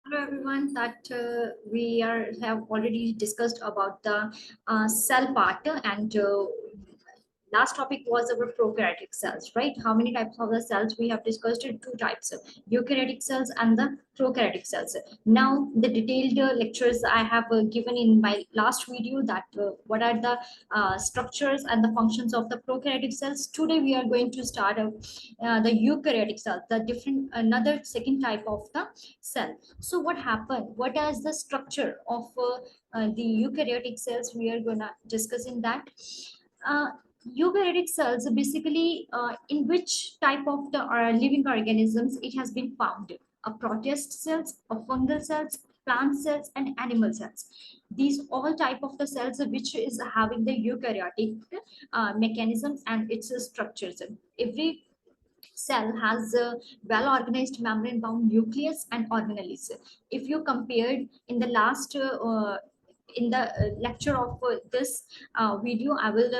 Hello everyone, that we have already discussed about the cell part, and last topic was our prokaryotic cells, right? How many types of the cells we have discussed? Two types: eukaryotic cells and the prokaryotic cells. Now the detailed lectures I have given in my last video, that what are the structures and the functions of the prokaryotic cells. Today we are going to start the eukaryotic cells, the different another second type of the cell. So what happened, what is the structure of the eukaryotic cells? We are gonna discuss in that. uh, Eukaryotic cells basically, in which type of the living organisms it has been found: a protist cells, a fungal cells, plant cells, and animal cells. These all type of the cells which is having the eukaryotic mechanisms and its structures. Every cell has a well organized membrane bound nucleus and organelles. If you compared in the last in the lecture of this video, I will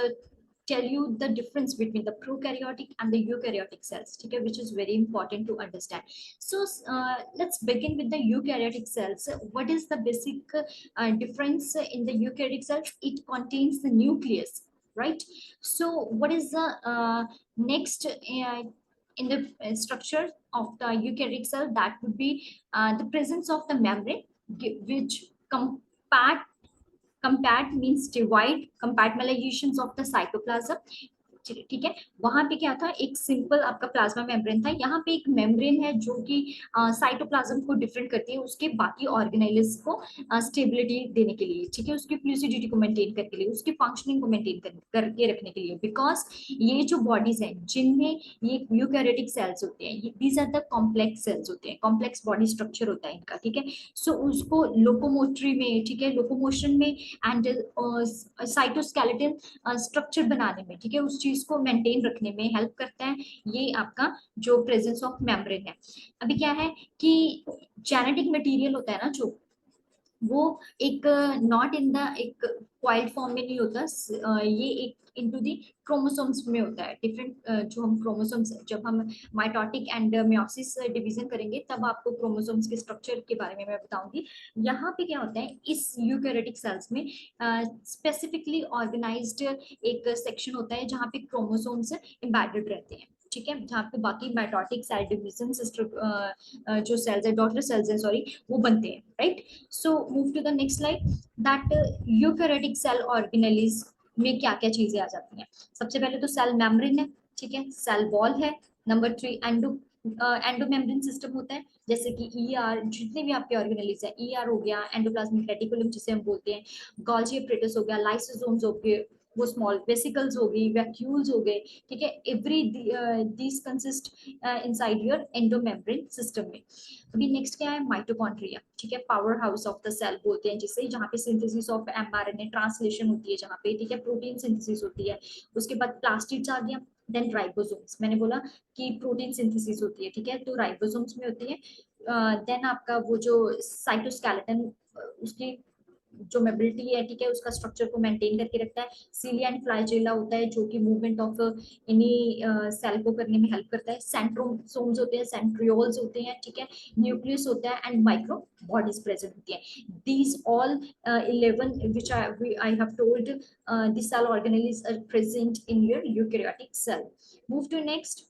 tell you the difference between the prokaryotic and the eukaryotic cells, okay, which is very important to understand. So let's begin with the eukaryotic cells. What is the basic difference in the eukaryotic cells? It contains the nucleus, right? So what is the next in the structure of the eukaryotic cell? That would be the presence of the membrane, which compact compact means divide, compartmentalizations of the cytoplasm. ठीक है, वहां पे क्या था, एक simple आपका plasma membrane था, यहाँ पे एक मेम्ब्रेन है जो कि साइटोप्लाज्म को डिफरेंट करती है उसके बाकी ऑर्गेनेल्स को स्टेबिलिटी देने के लिए, ठीक है, उसकी फ्लूसिडिटी को मेंटेन करने के लिए, उसकी फंक्शनिंग को मेंटेन करके रखने के लिए। बिकॉज ये जो बॉडीज हैं जिनमें ये यूकैरियोटिक सेल्स होते हैं, these are the complex cells होते हैं, कॉम्प्लेक्स बॉडी स्ट्रक्चर होता है इनका, ठीक है। सो उसको लोकोमोटरी में, ठीक है, लोकोमोशन में एंड साइटोस्केलेटल स्ट्रक्चर बनाने में, ठीक है, उस चीज को मेंटेन रखने में हेल्प करता है ये आपका जो प्रेजेंस ऑफ मेम्ब्रेन है। अभी क्या है कि जेनेटिक मटेरियल होता है ना, जो वो एक नॉट इन द एक क्वाइल्ड फॉर्म में नहीं होता, ये एक इनटू दी क्रोमोसोम्स में होता है। डिफरेंट जो हम क्रोमोसोम्स, जब हम माइटोटिक एंड मियोसिस डिवीजन करेंगे तब आपको क्रोमोसोम्स के स्ट्रक्चर के बारे में मैं बताऊंगी। यहाँ पे क्या होता है, इस यूकैरियोटिक सेल्स में स्पेसिफिकली ऑर्गेनाइज्ड एक सेक्शन होता है जहाँ पे क्रोमोसोम्स एम्बेडेड रहते हैं, ठीक है, जहाँ पे बाकी माइटोटिक सेल डिवीजन जो सेल्स है, डॉटर सेल्स है, सॉरी, वो बनते हैं, right. So move to the next slide, that eukaryotic cell organelles में क्या क्या चीजें आ जाती हैं। सबसे पहले तो सेल मेम्ब्रेन है, ठीक है, सेल वॉल है। नंबर 3 एंडोमेम्ब्रेन सिस्टम होता है, जैसे कि ईआर, जितने भी आपके ऑर्गेनेल्स है, ईआर हो गया, एंडोप्लाज्मिक रेटिकुलम जिसे हम बोलते हैं, गोल्गी एपरेटस हो गया, लाइसोसोम्स हो गए, वो स्मॉल वेसिकल्स हो गई, वैक्यूल्स हो गए, ठीक है, every this consist inside your endomembrane system में। अभी नेक्स्ट क्या है, माइटोकॉन्ड्रिया, ठीक है, power house of the cell बोलते हैं जिसे, जहाँ पे सिंथेसिस ऑफ एमआरएनए ट्रांसलेशन होती है, जहाँ पे, ठीक है, प्रोटीन सिंथेसिस होती है। उसके बाद प्लास्टिड्स आ गया, देन राइबोसोम्स, मैंने बोला कि प्रोटीन सिंथेसिस होती है, ठीक है, तो राइबोसोम्स में होती है। देन आपका वो जो साइटोस्केलेटन, उसकी जो मोबिलिटी है, ठीक है, उसका स्ट्रक्चर को मेंटेन करके रखता है। सीलिया एंड फ्लैजेला होता है जो कि मूवमेंट ऑफ एनी सेल को करने में हेल्प करता है। सेंट्रोसोम्स होते हैं, सेंट्रियोल्स होते हैं, ठीक है, न्यूक्लियस होता है एंड माइक्रो बॉडीज प्रेजेंट होती है। These all 11 which I have told, the cell organelles are present in your eukaryotic cell. Move to next,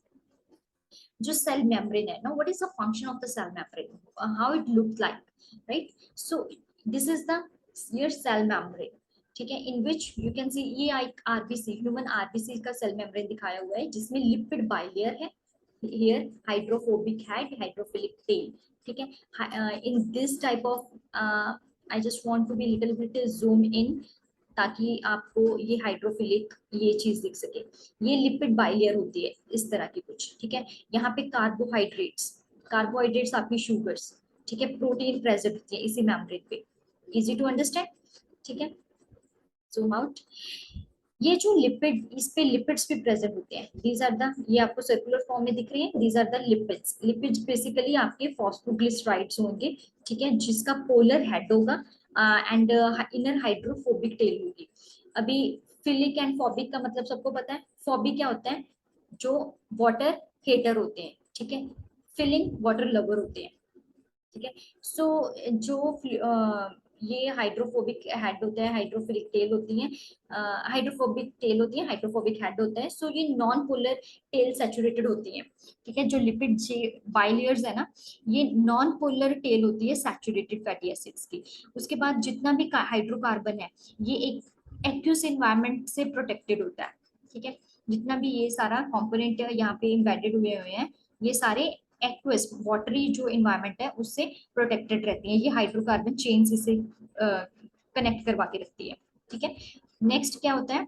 जो सेल मेम्ब्रेन है ना, what is the function of the cell membrane, how it looks like, right. So this is the your cell membrane, ठीक है, in which you can see ये RBC, human RBC का cell membrane दिखाया हुआ है, जिसमें लिपिड बाइलेयर है, here hydrophobic head, hydrophilic tail, ठीक है। In this type of I just want to be little bit zoom in, ताकि आपको ये हाइड्रोफिलिक ये चीज दिख सके। ये लिपिड बाइलेयर होती है इस तरह की कुछ, ठीक है। यहाँ पे कार्बोहाइड्रेट्स आपकी शुगर्स, ठीक है, प्रोटीन प्रेजेंट होती है इसी मेम्ब्रेन पे। इजी टू अंडरस्टैंड, ठीक है। जूम आउट, ये जो लिपिड, इस पे लिपिड्स भी प्रेजेंट होते हैं। दीज आर द, ये आपको सर्कुलर फॉर्म में दिख रही है, these are the lipids. Lipids basically आपके फॉस्फोग्लिसराइड्स होंगे, ठीक है, जिसका पोलर हेड होगा एंड इनर हाइड्रोफोबिक टेल होगी। अभी फिलिक एंड फॉबिक का मतलब सबको पता है। फॉबिक क्या होता है, जो वाटर हेटर होते हैं, ठीक है, फिलिंग वाटर लवर होते हैं, ठीक है। सो जो ये हाइड्रोफोबिक हेड होता है, हाइड्रोफिलिक टेल होती है, हाइड्रोफोबिक टेल होती है, हाइड्रोफोबिक हेड होता है। सो ये नॉन पोलर टेल सैचुरेटेड होती है। ठीक है, जो लिपिड बाइलेयर्स है ना, ये नॉन पोलर टेल होती है सैचुरेटेड फैटी एसिड्स की। उसके बाद जितना भी हाइड्रोकार्बन है, ये एक एक्यूस एनवायरनमेंट से प्रोटेक्टेड होता है। ठीक है, जितना भी ये सारा कंपोनेंट यहाँ पे एम्बेडेड हुए हुए हैं, ये सारे एक्वस वाटरी जो इन्वायरमेंट है उससे प्रोटेक्टेड रहती है। ये हाइड्रोकार्बन चेन से कनेक्ट करवा के रखती है। ठीक है, नेक्स्ट क्या होता है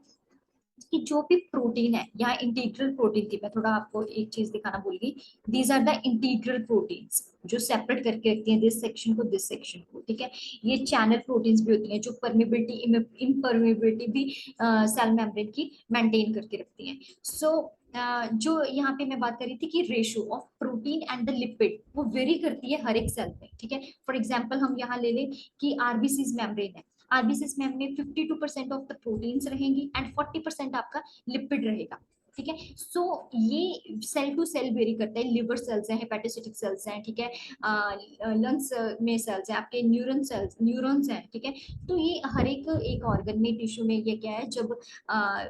कि जो भी प्रोटीन है, यहाँ इंटीग्रल प्रोटीन थी, मैं थोड़ा आपको एक चीज दिखाना भूल गई। These are the integral proteins जो सेपरेट करके रखती हैं दिस सेक्शन को दिस सेक्शन को। ठीक है, ये चैनल प्रोटीन्स भी होती हैं जो परमिबिलिटी इम्परमिबिलिटी भी सेल मेम्ब्रेन की मेंटेन करके रखती हैं। सो जो यहाँ पे मैं बात कर रही थी कि ratio of protein and the lipid वो वेरी करती है हर एक सेल में। ठीक है, फॉर एग्जांपल हम यहाँ ले लें कि आरबीसीज मेम्ब्रेन है, आरबीसीज में 52% ऑफ द प्रोटीन्स रहेंगी एंड 40% आपका लिपिड रहेगा। ठीक है, सो ये सेल टू सेल वेरी करता है। लिवर सेल्स हैं, हेपेटोसाइटिक सेल्स हैं, ठीक है, लंग्स में सेल्स हैं, आपके न्यूरॉन्स हैं। ठीक है, तो ये हर एक ऑर्गन में, टिश्यू में ये क्या है, जब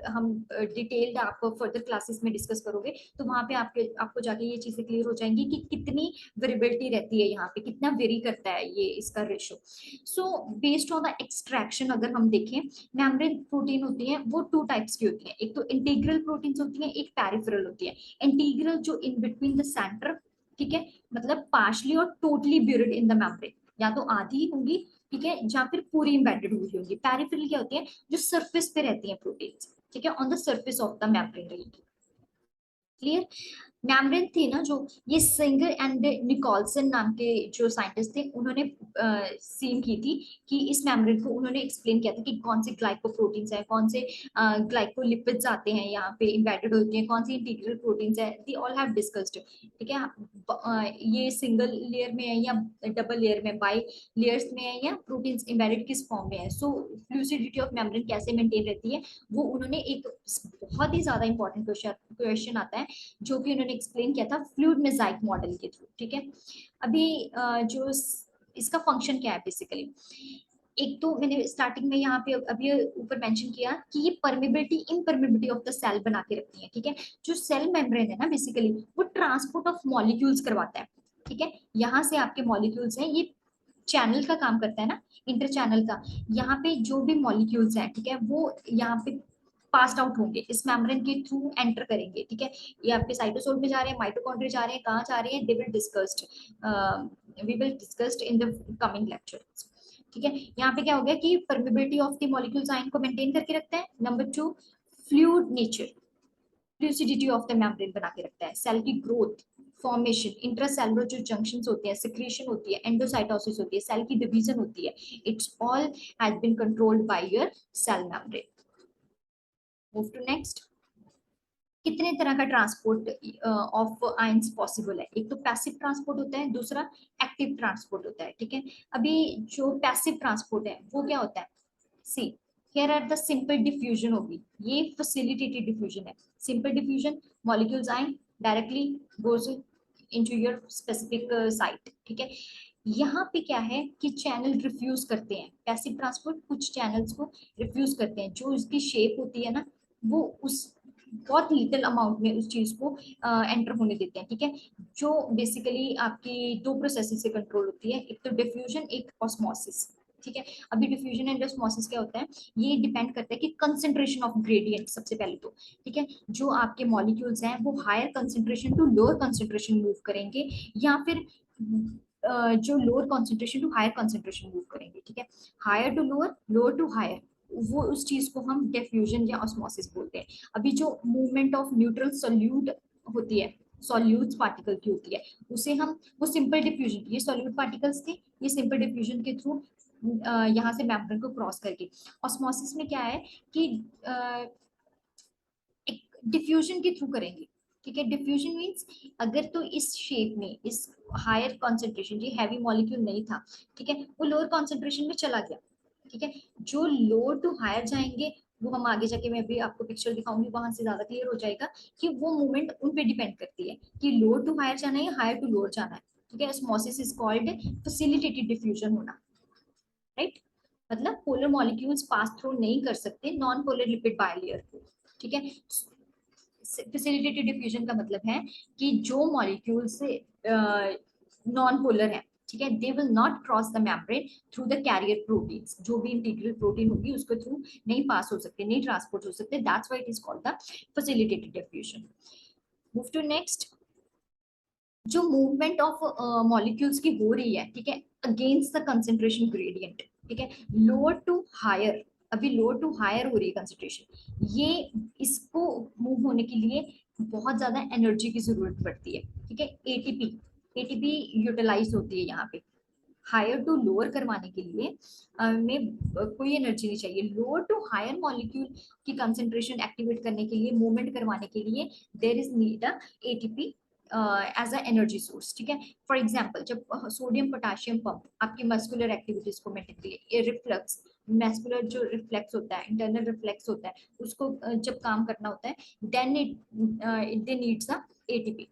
हम डिटेल्ड आप फर्दर क्लासेस में डिस्कस करोगे तो वहां पे आपको जाके ये चीजें क्लियर हो जाएंगी कि कितनी वेरिएबिलिटी रहती है, यहाँ पे कितना वेरी करता है ये इसका ratio. So based on the extraction अगर हम देखें, मेम्ब्रेन प्रोटीन होती है वो टू टाइप्स की होती है, एक तो इंटीग्रल प्रोटीन्स होती है, एक पेरिफेरल होती है। इंटीग्रल जो इन बिटवीन द सेंटर, ठीक है, मतलब पार्शली और totally buried in the membrane, या तो आधी होंगी, ठीक है, या फिर पूरी एम्बेडेड हुई होगी। पेरिफेरल क्या होती है, जो सरफेस पे रहती है प्रोटीन्स, ठीक है, on the surface of the membrane रहेगी। क्लियर। मेम्ब्रेन थी ना जो, ये सिंगर एंड निकोलसन नाम के जो साइंटिस्ट थे, उन्होंने सीन की थी कि इस मेम्ब्रेन को उन्होंने एक्सप्लेन किया था कि कौन से ग्लाइकोप्रोटीन्स हैं, कौन से ग्लाइकोलिपिड्स आते हैं यहाँ पे एम्बेडेड होती हैं, कौन सी इंटीग्रल प्रोटीन्स है, दी ऑल हैव डिस्कस्ड। ठीक है, ये सिंगल लेयर में है या डबल लेयर में, बाई लेयर्स में है, या प्रोटीन्स एम्बेडेड किस फॉर्म में है। सो फ्लूसिडिटी ऑफ मेम्ब्रेन कैसे मेंटेन रहती है, वो उन्होंने एक बहुत ही ज्यादा इंपॉर्टेंट क्वेश्चन आता है जो कि उन्होंने एक्सप्लेन किया था फ्लूइड मोज़ाइक मॉडल के थ्रू। ठीक है, अभी जो इसका फंक्शन क्या है बेसिकली, एक तो मैंने स्टार्टिंग में यहाँ पे अभी ऊपर मेंशन किया कि ये परमिबिलिटी इम्परमिबिलिटी ऑफ द सेल बना के रखती है। ठीक है, जो सेल मेम्ब्रेन है ना बेसिकली वो ट्रांसपोर्ट ऑफ मॉलिक्यूल्स करवाता है। ठीक है, यहाँ से आपके मॉलिक्यूल्स हैं, ये चैनल का काम करता है ना, इंटर चैनल का। यहाँ पे जो भी मॉलिक्यूल्स हैं, ठीक है, वो यहाँ पे पास आउट होंगे, इस मेम्ब्रेन के थ्रू एंटर करेंगे। ठीक है, ये आपके साइटोसोल में जा रहे हैं, माइटोकॉन्ड्रिया जा रहे हैं, कहाँ जा रहे हैं, we will discussed in the coming lecture. ठीक है, यहाँ पे क्या हो गया कि permeability of the molecules ion को मेंटेन करके रखता है। Number 2, fluid nature, fluidity of the membrane बना के रखता है। सेल की ग्रोथ, फॉर्मेशन, इंट्रासेलुलर जो जंक्शंस होते हैं, सिक्रीशन होती है, एंडोसाइटोसिस होती है, सेल की डिवीजन होती है, it's all has been controlled by your cell membrane. Move to next. कितने तरह का ट्रांसपोर्ट ऑफ आयंस पॉसिबल है, एक तो पैसिव ट्रांसपोर्ट होता है, दूसरा एक्टिव ट्रांसपोर्ट होता है। ठीक है, अभी जो पैसिव ट्रांसपोर्ट है वो क्या होता है, see here are the simple diffusion होगी, ये फैसिलिटेटेड डिफ्यूजन है। सिंपल डिफ्यूजन, मॉलिक्यूल्स आए directly goes into your specific site. ठीक है, यहाँ पे क्या है कि चैनल रिफ्यूज करते हैं, पैसिव ट्रांसपोर्ट कुछ चैनल्स को रिफ्यूज करते हैं, जो उसकी शेप होती है ना वो उस बहुत लिटिल अमाउंट में उस चीज को एंटर होने देते हैं। ठीक है, जो बेसिकली आपकी दो प्रोसेस से कंट्रोल होती है, एक तो डिफ्यूजन, एक ऑस्मोसिस। ठीक है, अभी डिफ्यूजन एंड ऑस्मोसिस क्या होता है, ये डिपेंड करता है कि कंसंट्रेशन ऑफ ग्रेडियंट सबसे पहले तो। ठीक है, जो आपके मॉलिक्यूल्स हैं वो higher concentration to lower concentration move करेंगे, या फिर जो lower concentration to higher concentration move करेंगे। ठीक है, higher to lower, lower to higher, वो उस चीज को हम डिफ्यूजन या ऑस्मोसिस बोलते हैं। अभी जो मूवमेंट ऑफ न्यूट्रल सोल्यूट होती है, सॉल्यूट पार्टिकल की होती है, उसे हम, वो सिंपल डिफ्यूजन, ये सॉल्यूट पार्टिकल्स थे, ये सिंपल डिफ्यूजन के थ्रू यहाँ से मेम्ब्रेन को क्रॉस करके। ऑस्मोसिस में क्या है कि एक डिफ्यूजन के थ्रू करेंगे। ठीक है, डिफ्यूजन मींस अगर तो इस शेप में, इस हायर कॉन्सेंट्रेशन, ये हैवी मॉलिक्यूल नहीं था, ठीक है, वो लोअर कॉन्सेंट्रेशन में चला गया। ठीक है, जो लोअर टू हायर जाएंगे वो हम आगे जाके, मैं भी आपको पिक्चर दिखाऊंगी, वहां से ज्यादा क्लियर हो जाएगा कि वो मूवमेंट उन पे डिपेंड करती है कि लोअर टू हायर जाना है या हायर टू लोअर जाना है। ठीक है, osmosis is called facilitated diffusion होना, राइट। मतलब पोलर मॉलिक्यूल्स पास थ्रू नहीं कर सकते नॉन पोलर लिपिड बायलेयर को, ठीक है। फैसिलिटेटेड डिफ्यूजन का मतलब है कि जो मॉलिक्यूल से नॉन पोलर है, ठीक है, they will not cross the membrane through the carrier proteins, जो भी इंटीग्रल प्रोटीन होगी उसके थ्रू नहीं पास हो सकते, नहीं ट्रांसपोर्ट हो सकते, that's why it is called the facilitated diffusion. Move to next. जो मूवमेंट ऑफ मॉलिक्यूल्स की हो रही है, ठीक है, अगेंस्ट द कंसेंट्रेशन ग्रेडियंट, ठीक है, लोअर टू हायर, अभी लोअर टू हायर हो रही है कंसेंट्रेशन, ये इसको मूव होने के लिए बहुत ज्यादा एनर्जी की जरूरत पड़ती है, ठीक है। एटीपी, एटीपी यूटिलाइज होती है यहाँ पे। हायर टू लोअर करवाने के लिए में कोई एनर्जी नहीं चाहिए। लोअर टू हायर मॉलिक्यूल की कंसेंट्रेशन एक्टिवेट करने के लिए, मूवमेंट करवाने के लिए there is need a ATP as a energy source, ठीक है। फॉर एग्जाम्पल, जब सोडियम पोटाशियम पंप आपकी मस्कुलर एक्टिविटीज को मेंटेन के लिए, रिफ्लक्स मैस्कुलर जो रिफ्लेक्स होता है, इंटरनल रिफ्लेक्स होता है, उसको जब काम करना होता है, then it they needs a ATP.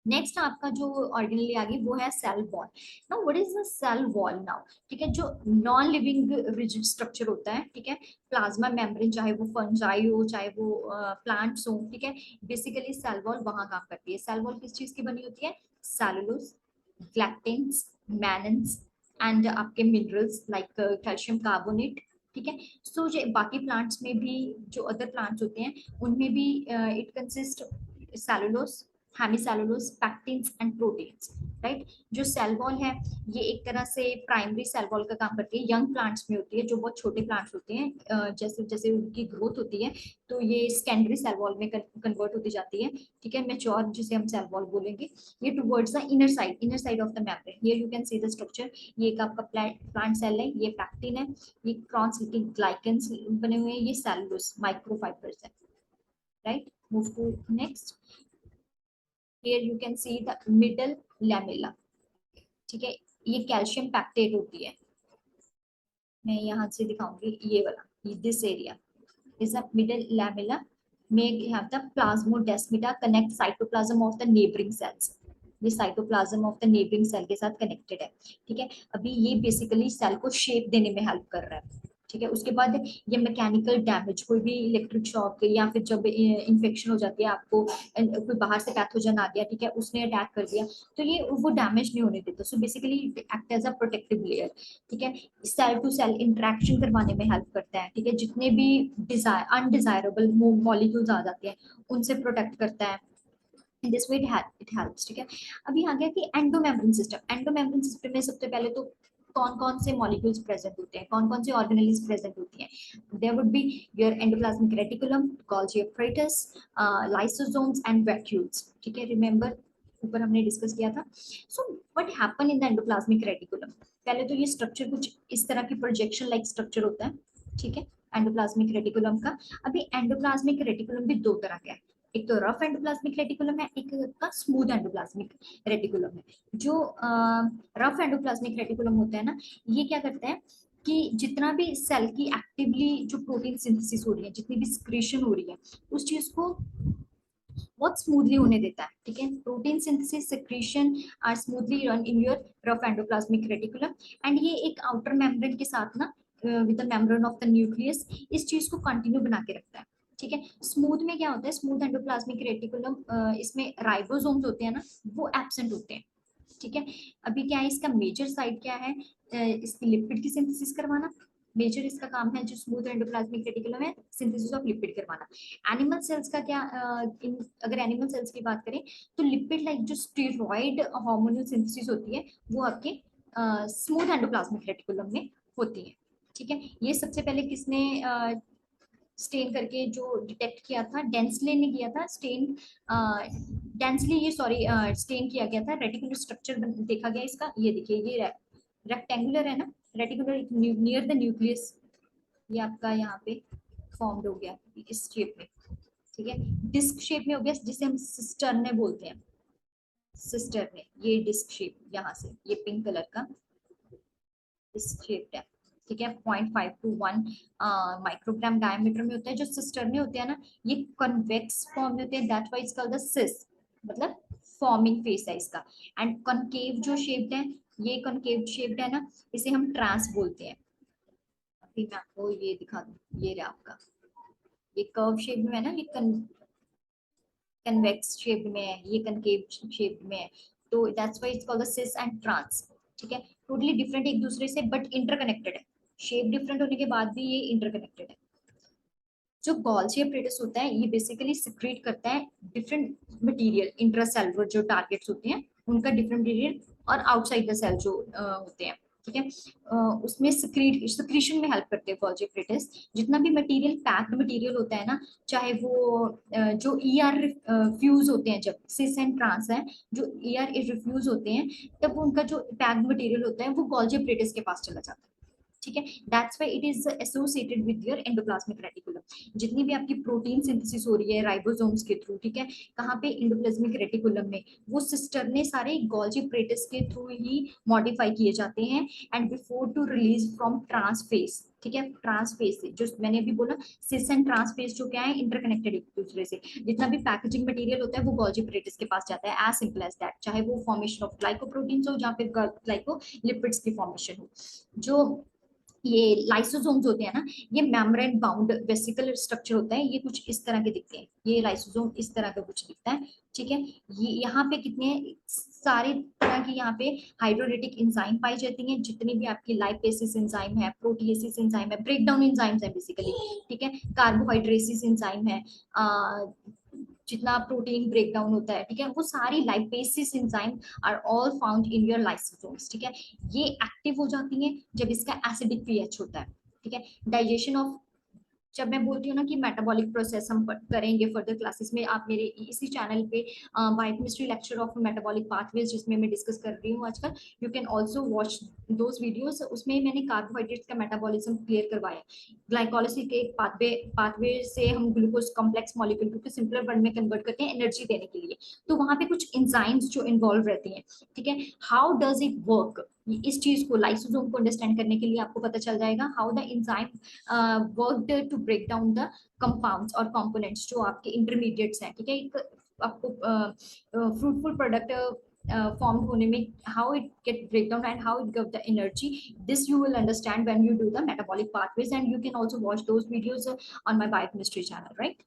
Next आपका जो ऑर्गेनली आ गई वो है cell wall. Now what is the cell wall now, ठीक है, जो नॉन लिविंग रिजिड स्ट्रक्चर होता है, ठीक है, प्लाज्मा मेम्ब्रेन, चाहे वो फंजाई हो, चाहे वो प्लांट्स हो, ठीक है, बेसिकली सेल वॉल वहां काम करती है। सेल वॉल किस चीज की बनी होती है? सेलुलोज, ग्लैक्टिन्स, मैनन्स एंड आपके मिनरल्स लाइक कैल्शियम कार्बोनेट, ठीक है। सो जो बाकी प्लांट्स में भी, जो अदर प्लांट्स होते हैं उनमें भी it consist cellulose, hemicellulose, pectins and proteins, right. जो सेल वॉल है ये एक तरह से प्राइमरी सेल वॉल का काम करती है, यंग प्लांट्स में होती है, जो बहुत छोटे प्लांट्स होते हैं, जैसे जैसे उनकी ग्रोथ होती है तो ये सेकेंडरी सेल वॉल में कन्वर्ट होती जाती है, ठीक है। मैच्योर जिसे हम सेल वॉल बोलेंगे, ये towards the inner side of the membrane. Here you can see the structure, ये एक आपका प्लांट सेल है, ये पैक्टिन है, ये क्रॉस लिंकिंग ग्लाइकन्स बने हुए हैं, ये सेलुलोज माइक्रोफाइबर्स है, right. Move to next. Here you can see the middle lamella, ठीक है, ये कैल्शियम पैक्टेट होती है। मैं यहाँ से दिखाऊंगी, ये वाला, this area is a middle lamella may have the plasmodesmata connect cytoplasm of the neighboring cells। ये cytoplasm of the neighbouring cell के साथ कनेक्टेड है, ठीक है। अभी ये बेसिकली सेल को शेप देने में हेल्प कर रहा है, ठीक है। उसके बाद ये मैकेनिकल डैमेज, कोई भी इलेक्ट्रिक शॉक या फिर जब इन्फेक्शन हो जाती है, आपको कोई बाहर से पैथोजन आ गया, ठीक है, उसने अटैक कर दिया, तो ये वो डैमेज नहीं होने देता। So basically act as a protective layer, ठीक है। सेल टू सेल इंटरेक्शन करवाने में हेल्प करता है, ठीक है। जितने भी अनडिजायरेबल मॉलिक्यूल्स आ जाते हैं उनसे प्रोटेक्ट करता है। In this way it helps, ठीक है। अभी आ गया कि एंडोमेम्ब्रेन सिस्टम। एंडोमेम्ब्रेन सिस्टम में सबसे पहले तो कौन कौन से मॉलिक्यूल्स प्रेजेंट होते हैं, कौन कौन से ऑर्गेनेल्स प्रेजेंट होती हैं? There would be your endoplasmic reticulum, Golgi apparatus, lysosomes and vacuoles, ठीक है। रिमेंबर ऊपर हमने डिस्कस किया था। So what happen in the endoplasmic reticulum? पहले तो ये स्ट्रक्चर कुछ इस तरह की प्रोजेक्शन लाइक स्ट्रक्चर होता है, ठीक है, एंडोप्लाज्मिक रेटिकुलम का। अभी एंडोप्लाज्मिक रेटिकुलम भी दो तरह का है, एक तो रफ एंडोप्लाज्मिक रेटिकुलम है, एक का स्मूथ एंडोप्लाज्मिक रेटिकुलम है। जो रफ एंडोप्लाज्मिक रेटिकुलम होता है ना, ये क्या करता है कि जितना भी सेल की एक्टिवली जो प्रोटीन सिंथेसिस हो रही है, जितनी भी सिक्रीशन हो रही है, उस चीज को बहुत स्मूथली होने देता है, ठीक है। Protein synthesis secretion are smoothly run in your rough endoplasmic reticulum. And ये एक आउटर मेम्ब्रेन के साथ ना with the membrane of the nucleus इस चीज को कंटिन्यू बना के रखता है, ठीक है। स्मूथ में क्या होता है? स्मूथ एंडोप्लाज्मिक रेटिकुलम, इसमें राइबोसोम्स होते हैं ना, वो एब्सेंट होते हैं, ठीक है। अभी क्या है, इसका मेजर साइड क्या है? इसकी लिपिड की सिंथेसिस करवाना, मेजर इसका काम है। जो स्मूथ एंडोप्लाज्मिक रेटिकुलम है, सिंथेसिस ऑफ लिपिड करवाना। एनिमल सेल्स का क्या, अगर एनिमल सेल्स की बात करें तो लिपिड लाइक जो स्टेरॉइड हार्मोनल सिंथेसिस होती है वो आपके स्मूथ एंडोप्लाज्मिक रेटिकुलम में होती है, ठीक है। ये सबसे पहले किसने स्टेन करके जो डिटेक्ट किया था? डेंसले ने किया था स्टेन, डेंसली ये सॉरी स्टेन किया गया था। रेटिकुलर स्ट्रक्चर देखा गया इसका, ये देखिए, ये रेक्टेंगुलर है ना, रेटिकुलर नियर द न्यूक्लियस, ये आपका यहाँ पे फॉर्म्ड हो गया इस शेप में, ठीक है। डिस्क शेप में हो गया जिसे हम सिस्टर्ने बोलते हैं, सिस्टर्ने, ये डिस्क शेप यहाँ से, ये पिंक कलर का डिस्क शेप है, ठीक है। 0.5 to 1 माइक्रोग्राम डायमीटर में होता है। जो सिस्टर्ने होते हैं ना, ये कन्वेक्स फॉर्म में होते हैं, that's why it's called the सिस, मतलब फॉर्मिंग फेस है इसका। एंड कनकेव जो शेप्ड है, ये कनकेव शेप्ड है ना, इसे हम ट्रांस बोलते हैं। अभी मैं आपको ये दिखा दूं, ये रहा आपका, ये कर्व शेप में है ना, ये कन्वेक्स शेप में है, ये कनकेव शेप में है, तो that's why it's called the cis and trans. ठीक है, टोटली डिफरेंट एक दूसरे से बट इंटरकनेक्टेड है, शेप डिफरेंट होने के बाद भी ये इंटरकनेक्टेड है। जो गॉल्गी एपरेटस होता है ये बेसिकली सिक्रेट करता है डिफरेंट मटेरियल, इंट्रासेलुलर जो टारगेट्स होते हैं उनका डिफरेंट मटेरियल, और आउटसाइड द सेल जो होते हैं, ठीक है, उसमें सिक्रीशन में हेल्प करते हैं गॉल्गी एपरेटस। जितना भी मटेरियल पैक्ड मटेरियल होता है ना, चाहे वो जो ई आर फ्यूज होते हैं, जब सिस एंड ट्रांस है, जो ई आर रिफ्यूज होते हैं, तब उनका जो पैक्ड मटेरियल होता है वो गॉल्गी एपरेटस के पास चला जाता है। ठीक है, that's why it is associated with your endoplasmic reticulum. जितनी भी आपकी प्रोटीन सिंथेसिस हो रही है राइबोसोम्स के थ्रू, ठीक है, कहाँ पे, एंडोप्लाज्मिक रेटिकुलम में, वो सिस्टर ने सारे गॉल्गी एपरेटस के थ्रू ही मॉडिफाई किए जाते हैं and before to release from trans face. ठीक है, ट्रांसफेस से जो मैंने अभी बोला, सिस एंड ट्रांसफेस जो क्या है, इंटरकनेक्टेड एक दूसरे से। जितना भी पैकेजिंग मटेरियल होता है वो गॉल्गी एपरेटस के पास जाता है, एज सिंपल एज दैट। चाहे वो फॉर्मेशन ऑफ ग्लाइकोप्रोटीन्स हो, जहाँ पे ग्लाइकोलिपिड्स की फॉर्मेशन हो। जो ये लाइसोसोम्स होते हैं ना, ये मेम्ब्रेन बाउंड वेसिकल स्ट्रक्चर होता है, ये कुछ इस तरह के दिखते हैं, ये लाइसोसोम इस तरह का कुछ दिखता है। ठीक है, ये यहाँ पे कितने सारे तरह की यहाँ पे हाइड्रोलिटिक एंजाइम पाई जाती हैं, जितनी भी आपकी लाइपेसिस एंजाइम है, प्रोटीएसिस एंजाइम है, ब्रेक डाउन एंजाइम्स है बेसिकली। ठीक है, कार्बोहाइड्रेसिस एंजाइम है, जितना प्रोटीन ब्रेक डाउन होता है, ठीक है, वो सारी lipases enzyme are all found in your lysosomes. ठीक है, ये एक्टिव हो जाती हैं जब इसका एसिडिक पीएच होता है। ठीक है, डाइजेशन ऑफ, जब मैं बोलती हूँ ना कि मेटाबॉलिक प्रोसेस हम करेंगे फर्दर क्लासेस में, आप मेरे इसी चैनल पे biochemistry lecture of metabolic pathways जिसमें मैं डिस्कस कर रही हूँ आजकल, you can also watch those videos. उसमें मैंने कार्बोहाइड्रेट्स का मेटाबॉलिज्म क्लियर करवाया, ग्लाइकोलिसिस के एक पाथवे से हम ग्लूकोज कॉम्प्लेक्स मॉलिक्यूल को सिंपलर वर्ड में कन्वर्ट करते हैं एनर्जी देने के लिए, तो वहां पे कुछ एंजाइम्स जो इन्वॉल्व रहती हैं। ठीक है, हाउ डज इट वर्क, इस चीज को, लाइसोसोम को अंडरस्टैंड करने के लिए आपको पता चल जाएगा how the enzyme worked to break down the compounds और कंपोनेंट्स जो आपके इंटरमीडिएट्स हैं। ठीक है, एक आपको फ्रूटफुल प्रोडक्ट formed होने में how it get breakdown and how it give the energy, this you will understand when you do the metabolic pathways, and you can also watch those videos on my biochemistry channel, right?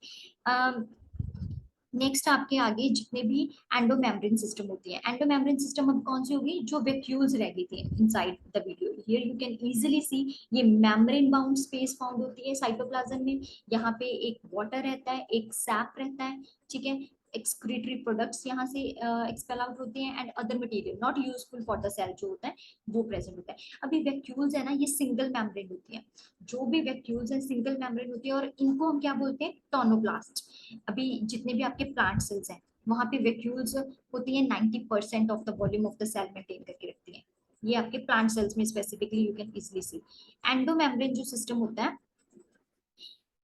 Next आपके आगे जितने भी endomembrane system होती है, endomembrane system अब कौन सी होगी, जो वैक्यूल्स रह गई थी inside the video, here you can easily सी, ये मेम्ब्रेन बाउंड स्पेस फाउंड होती है साइटोप्लाज्म में। यहाँ पे एक वाटर रहता है, एक सैप रहता है। ठीक है, एक्सक्रीटरी प्रोडक्ट्स यहाँ से एक्सपेल आउट होते हैं, and other material not useful for the cell जो होता है वो प्रेजेंट होता है। अभी वैक्यूल्स है ना, ये सिंगल मेम्ब्रेन होती है, जो भी वैक्यूल्स है सिंगल मेम्ब्रेन होती है, और इनको हम क्या बोलते हैं, टोनोब्लास्ट। अभी जितने भी आपके प्लांट सेल्स हैं वहां पे वैक्यूल्स होती है, 90% of the volume of the cell maintain करके रखती है। ये आपके प्लांट सेल्स में specifically you can easily see. Endomembrane जो सिस्टम होता है,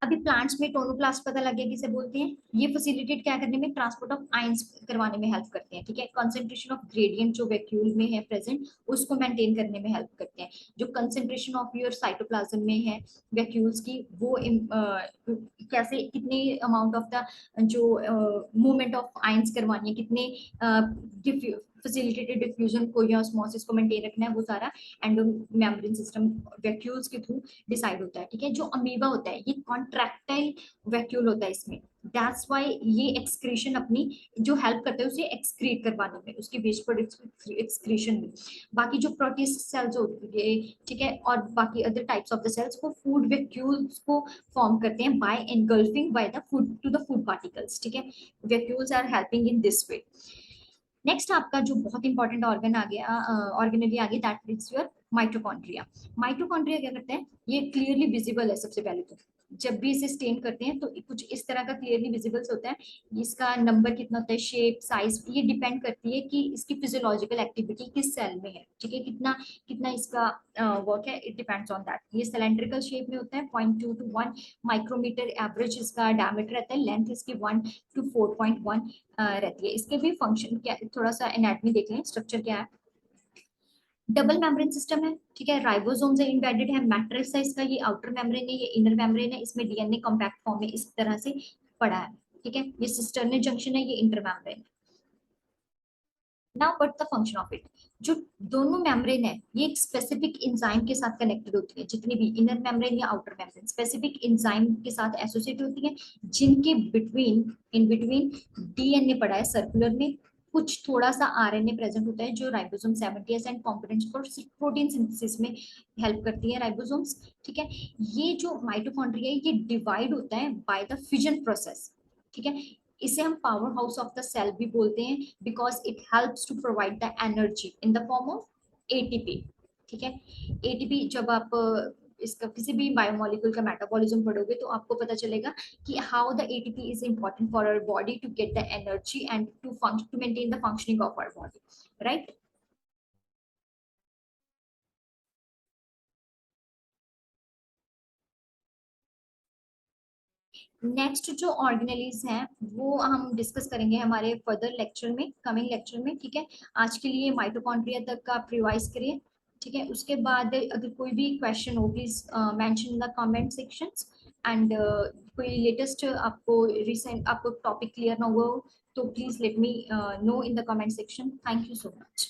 अभी प्लांट्स में टोनोप्लास्ट पता लग गया किसे बोलते हैं, ये फैसिलिटेट क्या करने में, ट्रांसपोर्ट ऑफ आयंस करवाने में हेल्प करते हैं। ठीक है, कंसंट्रेशन ऑफ ग्रेडियंट जो वैक्यूल में है प्रेजेंट, उसको मेंटेन करने में हेल्प करते हैं। जो कंसंट्रेशन ऑफ योर साइटोप्लाज्म में है वैक्यूल्स की, वो कैसे, कितने अमाउंट ऑफ द जो मूवमेंट ऑफ आयंस करवानी है, कितने फैसिलिटेटेड डिफ्यूजन को या ऑस्मोसिस को मेंटेन रखना है, वो सारा एंडोमेम्ब्रेन सिस्टम वैक्यूल्स के थ्रू डिसाइड होता है। ठीक है, जो अमीबा होता है ये कॉन्ट्रैक्टाइल वैक्यूल होता है इसमें, दैट्स व्हाई ये एक्सक्रीशन अपनी जो हेल्प करता है उसे एक्सक्रीट करवाने में, उसकी वेस्ट प्रोडक्ट एक्सक्रीशन में। बाकी जो प्रोटीन सेल्स होती है, ठीक है, और बाकी other types of the cells को फूड वैक्यूल्स को फॉर्म करते हैं by engulfing by the food to the food particles. ठीक है, vacuoles are helping in this way. Next आपका जो बहुत इंपॉर्टेंट ऑर्गन आ गया, ऑर्गेनली आ गया, that is your mitochondria. Mitochondria क्या करते हैं, ये क्लियरली विजिबल है सबसे पहले तो, जब भी इसे स्टेन करते हैं तो कुछ इस तरह का क्लियरली विजिबल्स होता है। इसका नंबर कितना होता है, शेप, साइज, ये डिपेंड करती है कि इसकी फिजियोलॉजिकल एक्टिविटी किस सेल में है। ठीक है, कितना कितना इसका वर्क है, इट डिपेंड्स ऑन दैट। ये सिलेंड्रिकल शेप में होता है, 0.2 to 1 माइक्रोमीटर एवरेज इसका डायमीटर रहता है, लेंथ इसकी 1 to 4.1 रहती है। इसके भी फंक्शन क्या, थोड़ा सा एनाटॉमी देख लें, स्ट्रक्चर क्या है। डबल मेम्ब्रेन सिस्टम है, ठीक है, राइबोसोम से इम्बेडेड है, मैट्रिक्स है इसका, ये आउटर मेम्ब्रेन है, ये इनर मेम्ब्रेन है, इसमें डीएनए कॉम्पैक्ट फॉर्म में इस तरह से पड़ा है। ठीक है, ये सिस्टर्नल जंक्शन है, ये inter membrane. Now what the function of it, जो दोनों मेम्ब्रेन है ये एक स्पेसिफिक एंजाइम के साथ कनेक्टेड होती है, जितनी भी इनर मेम्ब्रेन या आउटर मेम्ब्रेन स्पेसिफिक एंजाइम के साथ एसोसिएट होती है, जिनके बिटवीन इन बिटवीन डीएनए पड़ा है सर्कुलर में, कुछ थोड़ा सा आरएनए प्रेजेंट होता है जो ribosome 70 and components for protein synthesis में हेल्प करती है राइबोसोम्स। ठीक है, ये जो माइटोकॉन्ड्रिया है ये डिवाइड होता है बाय द फिजन प्रोसेस। ठीक है, इसे हम power house of the cell भी बोलते हैं, because it helps to provide the energy in the form of ATP. ठीक है, एटीपी जब आप इसका किसी भी बायोमोलिक्यूल का मेटाबॉलिज्म पढ़ोगे तो आपको पता चलेगा कि how the ATP is important for our body to get the energy and to maintain the functioning of our body, right. Next जो ऑर्गेनेलीज हैं वो हम डिस्कस करेंगे हमारे फर्दर लेक्चर में, कमिंग लेक्चर में। ठीक है, आज के लिए माइटोकॉन्ड्रिया तक का आप रिवाइज करिए। ठीक है, उसके बाद अगर कोई भी क्वेश्चन हो please mention in the comment sections, and कोई लेटेस्ट आपको रिसेंट आपको टॉपिक क्लियर ना हुआ हो तो please let me know in the comment section. Thank you so much.